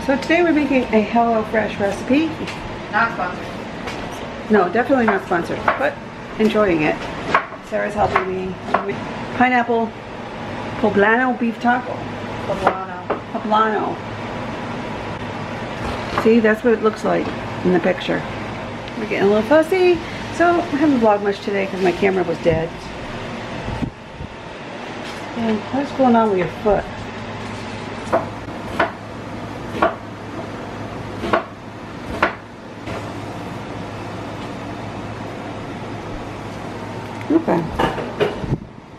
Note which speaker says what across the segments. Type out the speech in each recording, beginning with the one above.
Speaker 1: So today we're making a HelloFresh recipe.
Speaker 2: Not sponsored.
Speaker 1: No, definitely not sponsored, but enjoying it. Sarah's helping me. Pineapple poblano beef taco. Poblano. See, that's what it looks like in the picture. We're getting a little fussy. So I haven't vlogged much today because my camera was dead. And what's going on with your foot?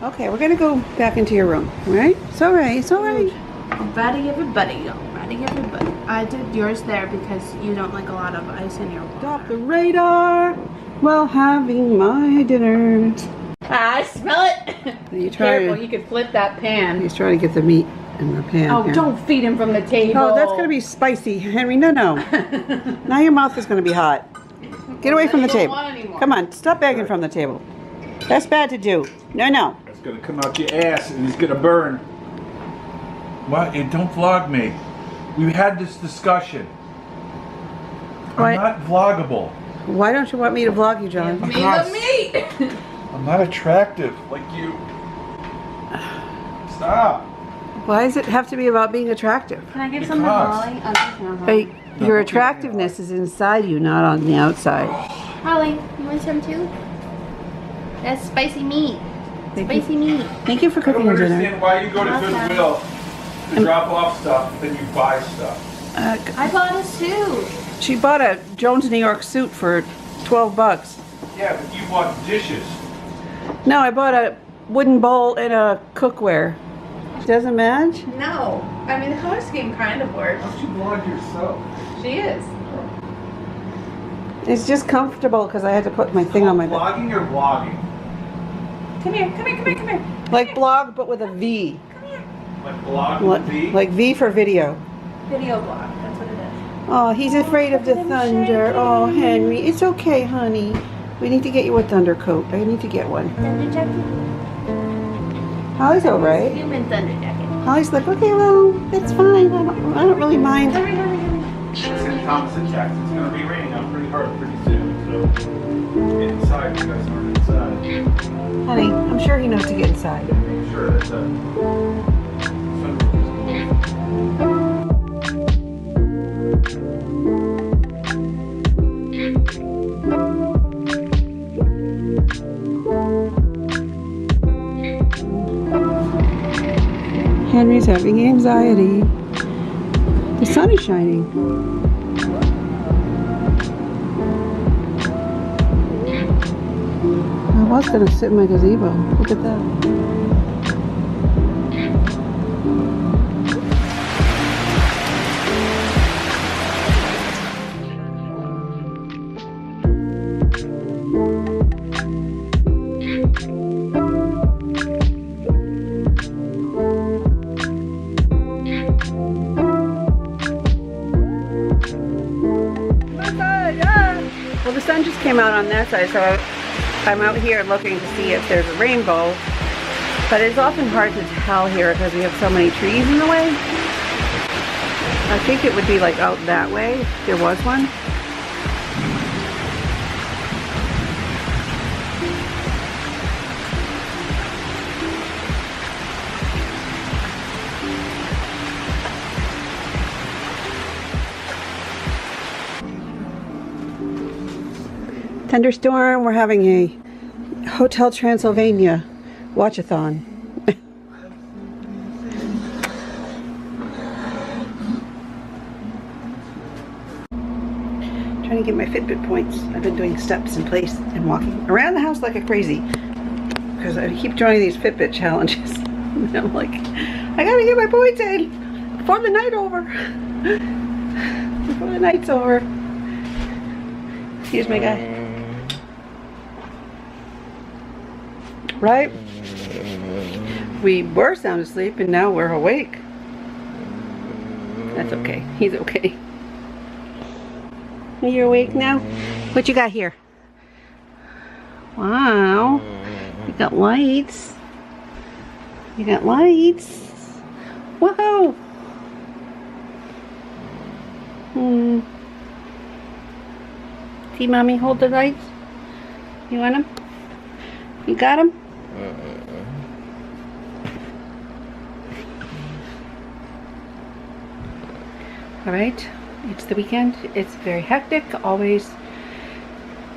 Speaker 1: Okay, we're gonna go back into your room, right? It's alright, it's alright.
Speaker 2: Alrighty, everybody. Alrighty, everybody. I did yours there because you don't like a lot of ice in your water.
Speaker 1: Off the radar while having my dinner.
Speaker 2: I smell it.
Speaker 1: You try.
Speaker 2: Careful, you could flip that pan.
Speaker 1: He's trying to get the meat in the pan.
Speaker 2: Oh,
Speaker 1: here.
Speaker 2: don't feed him from the table.
Speaker 1: Oh, that's gonna be spicy, Henry. No, no. Now your mouth is gonna be hot. Get away from the table. Come on, stop begging from the table. That's bad to do. No, no.
Speaker 3: It's gonna come out your ass and it's gonna burn. What? Hey, don't vlog me. We had this discussion.
Speaker 1: What?
Speaker 3: I'm not vloggable.
Speaker 1: Why don't you want me to vlog you, John?
Speaker 2: Me the meat.
Speaker 3: I'm not attractive like you. Stop.
Speaker 1: Why does it have to be about being attractive?
Speaker 2: Can I give some to Holly?
Speaker 1: Hey, your attractiveness is inside you, not on the outside.
Speaker 2: Holly, you want some too? That's spicy meat. Spicy meat.
Speaker 1: Thank you for
Speaker 3: I
Speaker 1: cooking
Speaker 3: don't
Speaker 1: your dinner.
Speaker 3: understand why you go to Goodwill to drop off stuff, then you buy stuff.
Speaker 2: I bought a suit.
Speaker 1: She bought a Jones New York suit for 12 bucks.
Speaker 3: Yeah, but you bought dishes.
Speaker 1: No, I bought a wooden bowl and a cookware. Doesn't match?
Speaker 2: No. I mean, the color scheme kind of works.
Speaker 3: Don't you vlog yourself?
Speaker 2: She is.
Speaker 1: It's just comfortable because I had to put my thing on my back.
Speaker 3: Vlogging or vlogging?
Speaker 2: Come here, come here, come here, come here.
Speaker 1: Like blog, but with a V.
Speaker 2: Come here.
Speaker 3: Like vlog with V?
Speaker 1: Like V for video.
Speaker 2: Video blog, that's what it is.
Speaker 1: Oh, he's afraid of the thunder. Oh, Henry, it's okay, honey. We need to get you a thunder coat. I need to get one.
Speaker 2: Thunder jacket?
Speaker 1: Holly's all right.
Speaker 2: Human thunder jacket.
Speaker 1: Holly's like, okay, well, that's fine. I don't really mind.
Speaker 2: Hurry, hurry, hurry.
Speaker 3: St. Thomas and Jackson. It's going to be raining out pretty hard pretty soon, so get inside. You guys aren't inside.
Speaker 1: Honey, I'm sure he knows to get inside.
Speaker 3: Make sure that sunroof
Speaker 1: Henry's having anxiety. The sun is shining. I was going to sit in my gazebo. Look at that. Well, the sun just came out on that side, so I'm out here looking to see if there's a rainbow. But it's often hard to tell here because we have so many trees in the way. I think it would be like out that way if there was one. Thunderstorm, we're having a Hotel Transylvania watch-a-thon. Trying to get my Fitbit points. I've been doing steps in place and walking around the house like a crazy because I keep joining these Fitbit challenges. And I'm like, I gotta get my points in before the night over. Before the night's over. Excuse me, guy. Right? We were sound asleep and now we're awake. That's okay. He's okay. Are you awake now? What you got here? Wow. You got lights. You got lights. Whoa. See, Mommy, hold the lights. You want them? You got them? All right, it's the weekend. It's very hectic, always.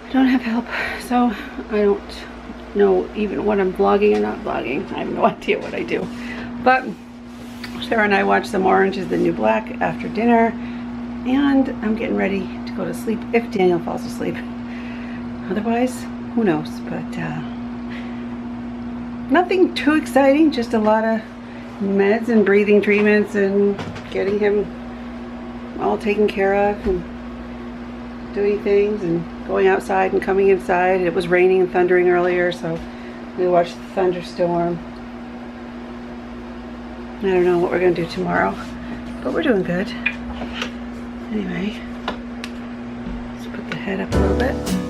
Speaker 1: I don't have help, so I don't know even what I'm vlogging or not vlogging. I have no idea what I do. But Sarah and I watched some Orange is the New Black after dinner, and I'm getting ready to go to sleep if Daniel falls asleep. Otherwise, who knows? But nothing too exciting, just a lot of meds and breathing treatments and getting him all taken care of and doing things and going outside and coming inside. It was raining and thundering earlier, so we watched the thunderstorm. I don't know what we're going to do tomorrow, but we're doing good. Anyway, let's put the head up a little bit.